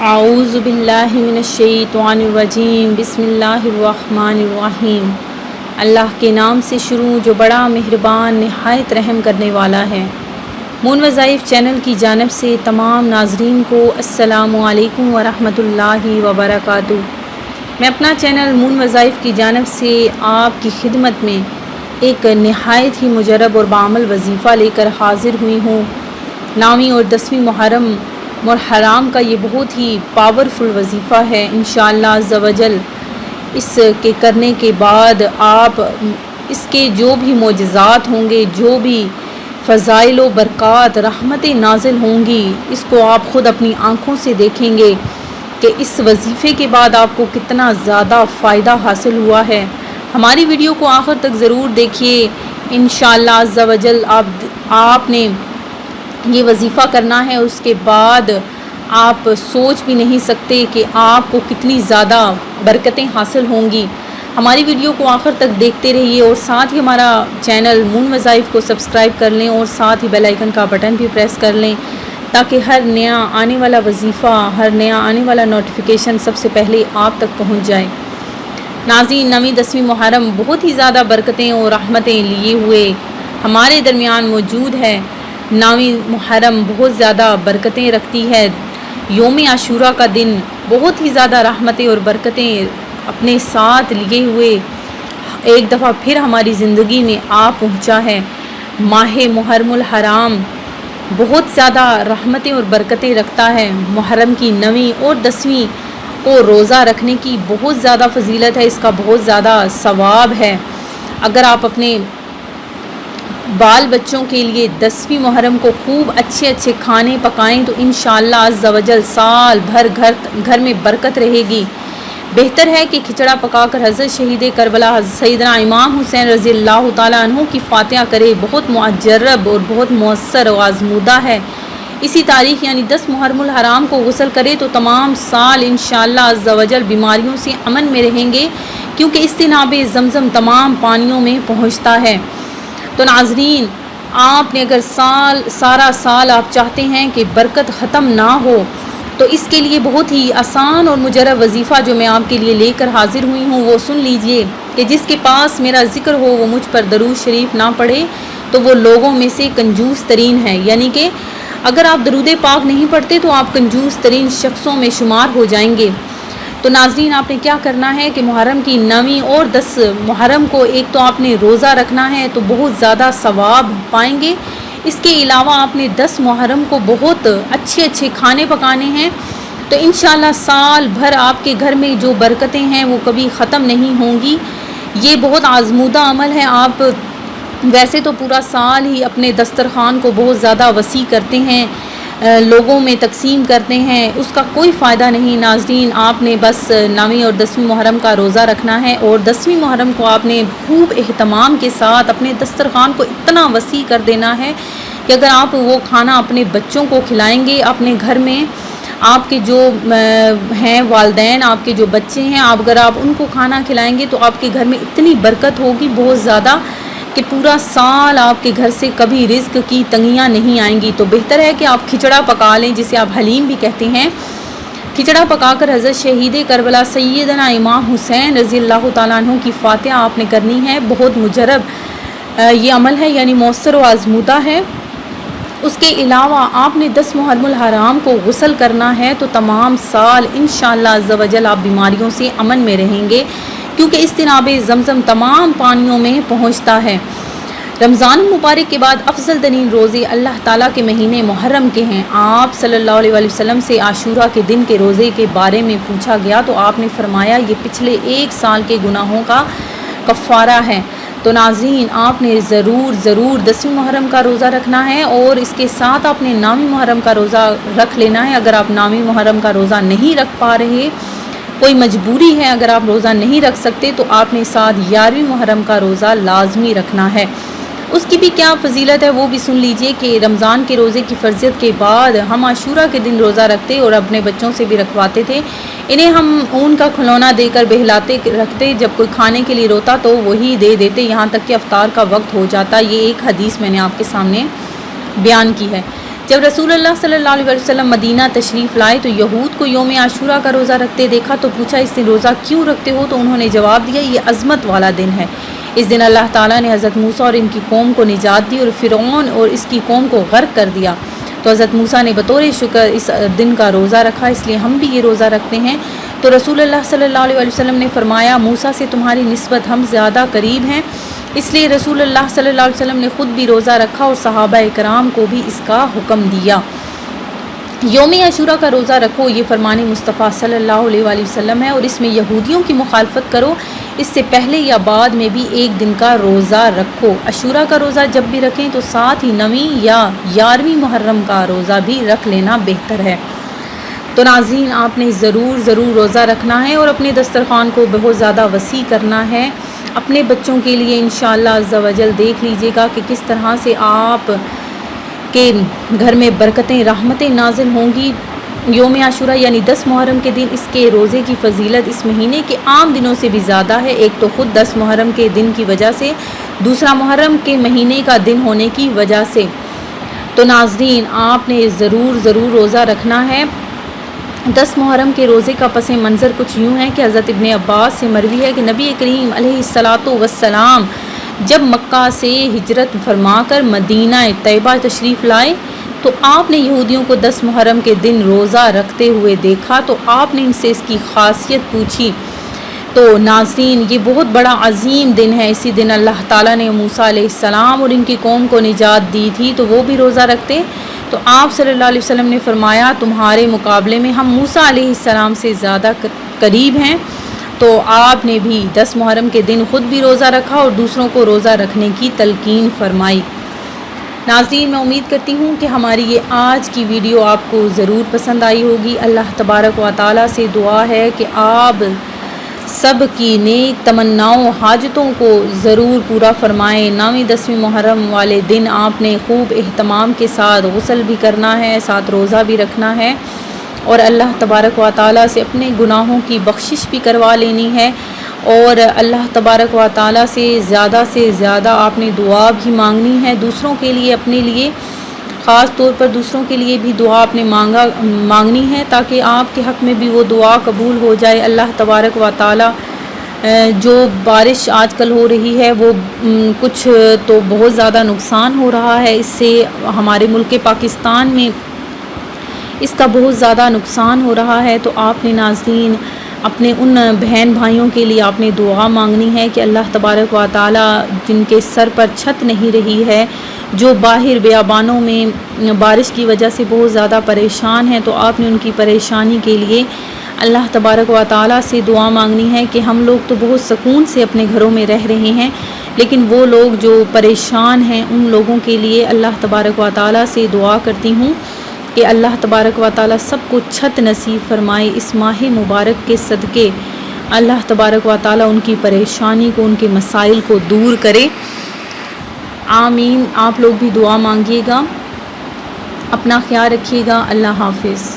اعوذ باللہ من الشیطان الرجیم بسم اللہ الرحمن الرحیم۔ اللہ کے نام سے شروع جو بڑا مہربان نہایت رحم کرنے والا ہے۔ مون وظائف چینل کی جانب سے تمام ناظرین کو السلام علیکم ورحمۃ اللہ وبرکاتہ۔ میں اپنا چینل مون وظائف کی جانب سے آپ کی خدمت میں ایک نہایت ہی مجرب اور بعمل وظیفہ لے کر حاضر ہوئی ہوں۔ 9ویں اور 10ویں محرم حرام کا یہ بہت ہی پاورفل وظیفہ ہے۔ انشاءاللہ عز و جل اس کے کرنے کے بعد آپ اس کے جو بھی معجزات ہوں گے، جو بھی فضائل و برکات رحمتیں نازل ہوں گی، اس کو آپ خود اپنی آنکھوں سے دیکھیں گے کہ اس وظیفے کے بعد آپ کو کتنا زیادہ فائدہ حاصل ہوا ہے۔ ہماری ویڈیو کو آخر تک ضرور دیکھیے۔ انشاءاللہ عز و جل آپ نے یہ وظیفہ کرنا ہے، اس کے بعد آپ سوچ بھی نہیں سکتے کہ آپ کو کتنی زیادہ برکتیں حاصل ہوں گی۔ ہماری ویڈیو کو آخر تک دیکھتے رہیے اور ساتھ ہی ہمارا چینل مون وظائف کو سبسکرائب کر لیں اور ساتھ ہی بیل آئیکن کا بٹن بھی پریس کر لیں تاکہ ہر نیا آنے والا وظیفہ، ہر نیا آنے والا نوٹیفیکیشن سب سے پہلے آپ تک پہنچ جائے۔ ناظرین، 9ویں 10ویں محرم بہت ہی زیادہ برکتیں اور رحمتیں لیے ہوئے ہمارے درمیان موجود ہے۔ 9ویں محرم بہت زیادہ برکتیں رکھتی ہے۔ یوم عاشورہ کا دن بہت ہی زیادہ رحمتیں اور برکتیں اپنے ساتھ لیے ہوئے ایک دفعہ پھر ہماری زندگی میں آ پہنچا ہے۔ ماہ محرم الحرام بہت زیادہ رحمتیں اور برکتیں رکھتا ہے۔ محرم کی 9ویں اور 10ویں کو روزہ رکھنے کی بہت زیادہ فضیلت ہے، اس کا بہت زیادہ ثواب ہے۔ اگر آپ اپنے بال بچوں کے لیے 10ویں محرم کو خوب اچھے اچھے کھانے پکائیں تو انشاءاللہ عز و جل سال بھر گھر میں برکت رہے گی۔ بہتر ہے کہ کھچڑا پکا کر حضرت شہید کربلا سیدنا امام حسین رضی اللہ تعالیٰ عنہ کی فاتحہ کرے، بہت مجرب اور بہت مؤثر و آزمودہ ہے۔ اسی تاریخ یعنی 10 محرم الحرام کو غسل کرے تو تمام سال انشاءاللہ عز و جل بیماریوں سے امن میں رہیں گے، کیونکہ اس دن آب زمزم تمام پانیوں میں پہنچتا ہے۔ تو ناظرین، آپ نے اگر سارا سال آپ چاہتے ہیں کہ برکت ختم نہ ہو تو اس کے لیے بہت ہی آسان اور مجرب وظیفہ جو میں آپ کے لیے لے کر حاضر ہوئی ہوں وہ سن لیجئے کہ جس کے پاس میرا ذکر ہو وہ مجھ پر درود شریف نہ پڑھے تو وہ لوگوں میں سے کنجوس ترین ہے۔ یعنی کہ اگر آپ درود پاک نہیں پڑھتے تو آپ کنجوس ترین شخصوں میں شمار ہو جائیں گے۔ تو ناظرین، آپ نے کیا کرنا ہے کہ محرم کی 9ویں اور 10 محرم کو ایک تو آپ نے روزہ رکھنا ہے تو بہت زیادہ ثواب پائیں گے۔ اس کے علاوہ آپ نے 10 محرم کو بہت اچھے اچھے کھانے پکانے ہیں تو انشاءاللہ سال بھر آپ کے گھر میں جو برکتیں ہیں وہ کبھی ختم نہیں ہوں گی۔ یہ بہت آزمودہ عمل ہے۔ آپ ویسے تو پورا سال ہی اپنے دسترخوان کو بہت زیادہ وسیع کرتے ہیں، لوگوں میں تقسیم کرتے ہیں، اس کا کوئی فائدہ نہیں۔ ناظرین، آپ نے بس 9ویں اور 10ویں محرم کا روزہ رکھنا ہے اور 10ویں محرم کو آپ نے خوب اہتمام کے ساتھ اپنے دسترخوان کو اتنا وسیع کر دینا ہے کہ اگر آپ وہ کھانا اپنے بچوں کو کھلائیں گے، اپنے گھر میں آپ کے جو ہیں والدین، آپ کے جو بچے ہیں، اگر آپ ان کو کھانا کھلائیں گے تو آپ کے گھر میں اتنی برکت ہوگی بہت زیادہ کہ پورا سال آپ کے گھر سے کبھی رزق کی تنگیاں نہیں آئیں گی۔ تو بہتر ہے کہ آپ کھچڑا پکا لیں، جسے آپ حلیم بھی کہتے ہیں۔ کھچڑا پکا کر حضرت شہید کربلا سیدنا امام حسین رضی اللہ تعالیٰ عنہ کی فاتحہ آپ نے کرنی ہے۔ بہت مجرب یہ عمل ہے، یعنی مؤثر و آزمودہ ہے۔ اس کے علاوہ آپ نے 10 محرم الحرام کو غسل کرنا ہے تو تمام سال انشاءاللہ عز و جل آپ بیماریوں سے امن میں رہیں گے، کیونکہ اس دن آب زمزم تمام پانیوں میں پہنچتا ہے۔ رمضان المبارک کے بعد افضل ترین روزے اللہ تعالیٰ کے مہینے محرم کے ہیں۔ آپ صلی اللہ علیہ وسلم سے عاشورہ کے دن کے روزے کے بارے میں پوچھا گیا تو آپ نے فرمایا یہ پچھلے 1 سال کے گناہوں کا کفارہ ہے۔ تو ناظرین، آپ نے ضرور 10ویں محرم کا روزہ رکھنا ہے اور اس کے ساتھ آپ نے 9ویں محرم کا روزہ رکھ لینا ہے۔ اگر آپ 9ویں محرم کا روزہ نہیں رکھ پا رہے، کوئی مجبوری ہے، اگر آپ روزہ نہیں رکھ سکتے تو آپ نے ساتھ 11ویں محرم کا روزہ لازمی رکھنا ہے۔ اس کی بھی کیا فضیلت ہے وہ بھی سن لیجئے کہ رمضان کے روزے کی فرضیت کے بعد ہم عاشورہ کے دن روزہ رکھتے اور اپنے بچوں سے بھی رکھواتے تھے۔ انہیں ہم اون کا کھلونا دے کر بہلاتے رکھتے، جب کوئی کھانے کے لیے روتا تو وہی دے دیتے، یہاں تک کہ افطار کا وقت ہو جاتا۔ یہ ایک حدیث میں نے آپ کے سامنے بیان کی ہے۔ جب رسول اللہ صلی اللہ علیہ وسلم مدینہ تشریف لائے تو یہود کو یوم عاشورہ کا روزہ رکھتے دیکھا تو پوچھا اس دن روزہ کیوں رکھتے ہو؟ تو انہوں نے جواب دیا یہ عظمت والا دن ہے، اس دن اللہ تعالیٰ نے حضرت موسیٰ اور ان کی قوم کو نجات دی اور فرعون اور اس کی قوم کو غرق کر دیا، تو حضرت موسیٰ نے بطور شکر اس دن کا روزہ رکھا، اس لیے ہم بھی یہ روزہ رکھتے ہیں۔ تو رسول اللہ صلی اللہ علیہ وسلم نے فرمایا موسیٰ سے تمہاری نسبت ہم زیادہ قریب ہیں، اس لیے رسول اللہ صلی اللہ علیہ وسلم نے خود بھی روزہ رکھا اور صحابہ کرام کو بھی اس کا حکم دیا۔ یوم عاشورہ کا روزہ رکھو، یہ فرمان مصطفیٰ صلی اللہ علیہ وآلہ وسلم ہے، اور اس میں یہودیوں کی مخالفت کرو، اس سے پہلے یا بعد میں بھی ایک دن کا روزہ رکھو۔ عاشورہ کا روزہ جب بھی رکھیں تو ساتھ ہی 9 یا 11ویں محرم کا روزہ بھی رکھ لینا بہتر ہے۔ تو ناظرین آپ نے ضرور روزہ رکھنا ہے اور اپنے دسترخوان کو بہت زیادہ وسیع کرنا ہے۔ اپنے بچوں کے لیے انشاءاللہ عز و جل دیکھ لیجئے گا کہ کس طرح سے آپ کے گھر میں برکتیں رحمتیں نازل ہوں گی۔ یوم عاشورہ یعنی 10 محرم کے دن اس کے روزے کی فضیلت اس مہینے کے عام دنوں سے بھی زیادہ ہے، ایک تو خود 10 محرم کے دن کی وجہ سے، دوسرا محرم کے مہینے کا دن ہونے کی وجہ سے۔ تو ناظرین آپ نے ضرور روزہ رکھنا ہے۔ 10 محرم کے روزے کا پس منظر کچھ یوں ہے کہ حضرت ابن عباس سے مروی ہے کہ نبی کریم علیہ السلام جب مکہ سے ہجرت فرما کر مدینہ طیبہ تشریف لائے تو آپ نے یہودیوں کو 10 محرم کے دن روزہ رکھتے ہوئے دیکھا، تو آپ نے ان سے اس کی خاصیت پوچھی۔ تو ناظرین یہ بہت بڑا عظیم دن ہے، اسی دن اللہ تعالیٰ نے موسیٰ علیہ السلام اور ان کی قوم کو نجات دی تھی، تو وہ بھی روزہ رکھتے۔ تو آپ صلی اللہ علیہ وسلم نے فرمایا تمہارے مقابلے میں ہم موسیٰ علیہ السلام سے زیادہ قریب ہیں، تو آپ نے بھی 10 محرم کے دن خود بھی روزہ رکھا اور دوسروں کو روزہ رکھنے کی تلقین فرمائی۔ ناظرین میں امید کرتی ہوں کہ ہماری یہ آج کی ویڈیو آپ کو ضرور پسند آئی ہوگی۔ اللہ تبارک و تعالیٰ سے دعا ہے کہ آپ سب کی نیک تمناؤں حاجتوں کو ضرور پورا فرمائیں۔ 9ویں 10ویں محرم والے دن آپ نے خوب اہتمام کے ساتھ غسل بھی کرنا ہے، ساتھ روزہ بھی رکھنا ہے، اور اللہ تبارک و تعالیٰ سے اپنے گناہوں کی بخشش بھی کروا لینی ہے، اور اللہ تبارک و تعالیٰ سے زیادہ آپ نے دعا بھی مانگنی ہے دوسروں کے لیے، اپنے لیے خاص طور پر دوسروں کے لیے بھی دعا آپ نے مانگنی ہے تاکہ آپ کے حق میں بھی وہ دعا قبول ہو جائے۔ اللہ تبارک و تعالیٰ جو بارش آج کل ہو رہی ہے وہ کچھ تو بہت زیادہ نقصان ہو رہا ہے، اس سے ہمارے ملک پاکستان میں اس کا بہت زیادہ نقصان ہو رہا ہے۔ تو آپ نے ناظرین اپنے ان بہن بھائیوں کے لیے آپ نے دعا مانگنی ہے کہ اللہ تبارک و تعالیٰ جن کے سر پر چھت نہیں رہی ہے، جو باہر بیابانوں میں بارش کی وجہ سے بہت زیادہ پریشان ہیں، تو آپ نے ان کی پریشانی کے لیے اللہ تبارک و تعالیٰ سے دعا مانگنی ہے کہ ہم لوگ تو بہت سکون سے اپنے گھروں میں رہ رہے ہیں، لیکن وہ لوگ جو پریشان ہیں ان لوگوں کے لیے اللہ تبارک و تعالیٰ سے دعا کرتی ہوں کہ اللہ تبارک و تعالیٰ سب کو چھت نصیب فرمائے۔ اس ماہ مبارک کے صدقے اللہ تبارک و تعالیٰ ان کی پریشانی کو، ان کے مسائل کو دور کرے، آمین۔ آپ لوگ بھی دعا مانگیے گا، اپنا خیال رکھیے گا، اللہ حافظ۔